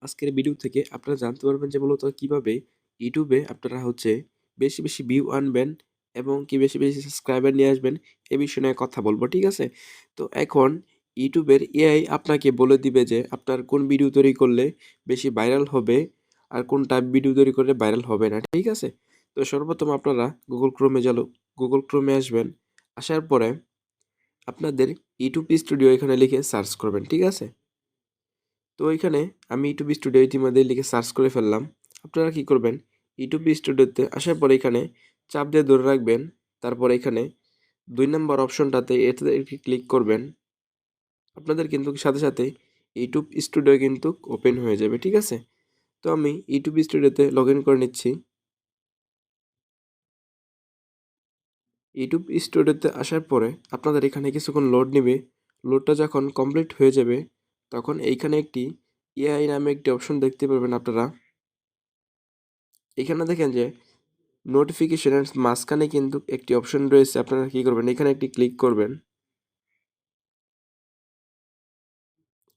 আজকের ভিডিও থেকে আপনারা জানতে পারবেন যে মূলত কিভাবে ইউটিউবে আপনারা বেশি, বেশি ভিউ আনবেন এবং কি বেশি, বেশি সাবস্ক্রাইবার নিয়ে আসবেন এ বিষয় নিয়ে কথা বলব। ঠিক আছে? তো এখন ইউটিউবের এআই আপনাকে বলে দিবে যে আপনার কোন ভিডিও তৈরি করলে বেশি ভাইরাল হবে আর কোন টাইপ ভিডিও তৈরি করলে ভাইরাল হবে না। ঠিক আছে? তো সর্বপ্রথম আপনারা Google Chrome এ আসবেন। আসার পরে আপনাদের ইউটিউব স্টুডিও এখানে লিখে সার্চ করবেন। ঠিক আছে? তো এখানে আমি ইউটিউব স্টুডিও ইতিমধ্যে লিখে সার্চ করে ফেললাম। আপনারা কি করবেন? ইউটিউব স্টুডিওতে আসার পরে এখানে চাপ দিয়ে ধরে রাখবেন। তারপরে এখানে ২ নাম্বার অপশনটাতে এটাতে ক্লিক করবেন। আপনাদের কিন্তু সাথে, সাথে ইউটিউব স্টুডিও কিন্তু ওপেন হয়ে যাবে। ঠিক আছে? তো আমি ইউটিউব স্টুডিওতে লগইন করে নিচ্ছি। ইউটিউব স্টুডিওতে আসার পরে আপনাদের এখানে কিছুক্ষণ লোড নিবে। লোডটা যখন কমপ্লিট হয়ে যাবে তখন এইখানে একটি এআই নামে একটি অপশন দেখতে পারবেন আপনারা। এখানে দেখেন যে নোটিফিকেশনের মাঝখানে কিন্তু একটি অপশন রয়েছে। আপনারা কি করবেন? এখানে একটি ক্লিক করবেন।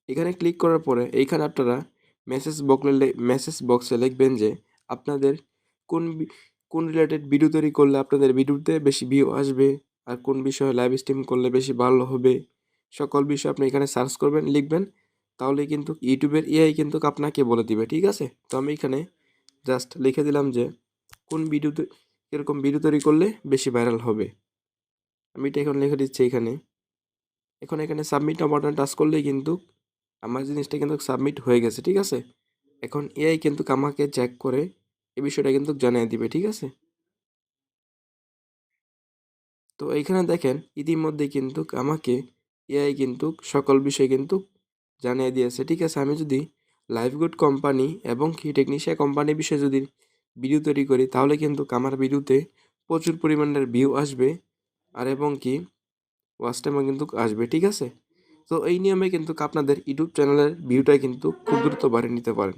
এখানে ক্লিক করার পরে এইখানে আপনারা মেসেজ বক্সে লিখবেন যে আপনাদের কোন বি কোন রিলেটেড ভিডিও তৈরি করলে আপনাদের ভিডিওতে বেশি ভিউ আসবে, আর কোন বিষয়ে লাইভ স্ট্রিম করলে বেশি ভালো হবে। সকল বিষয় আপনি এখানে সার্চ করবেন, লিখবেন। তাহলেই কিন্তু ইউটিউবের এআই কিন্তু আপনাকে বলে দিবে। ঠিক আছে? তো আমি এখানে জাস্ট লিখে দিলাম যে কোন ভিডিওতে কিরকম ভিডিও তৈরি করলে বেশি ভাইরাল হবে। আমি এটা এখন লিখে দিচ্ছি এখানে। এখন এখানে সাবমিট বাটনে টাচ করলেই কিন্তু আমার জিনিসটা কিন্তু সাবমিট হয়ে গেছে। ঠিক আছে? এখন এআই কিন্তু আমাকে চেক করে এই বিষয়টা কিন্তু জানিয়ে দিবে। ঠিক আছে? তো এইখানে দেখেন ইতিমধ্যে কিন্তু আমাকে এআই কিন্তু সকল বিষয় কিন্তু জানিয়ে দিয়েছে। ঠিক আছে? আমি যদি লাইভগুড কোম্পানি এবং কি টেকনিশিয়া কোম্পানির বিষয়ে যদি ভিডিও তৈরি করি তাহলে কিন্তু আমার ভিডিওতে প্রচুর পরিমাণের ভিউ আসবে আর এবং কি ওয়াচ টাইমও কিন্তু আসবে। ঠিক আছে? তো এই নিয়মে কিন্তু আপনাদের ইউটিউব চ্যানেলের ভিউটা কিন্তু খুব দ্রুত বাড়িয়ে নিতে পারেন।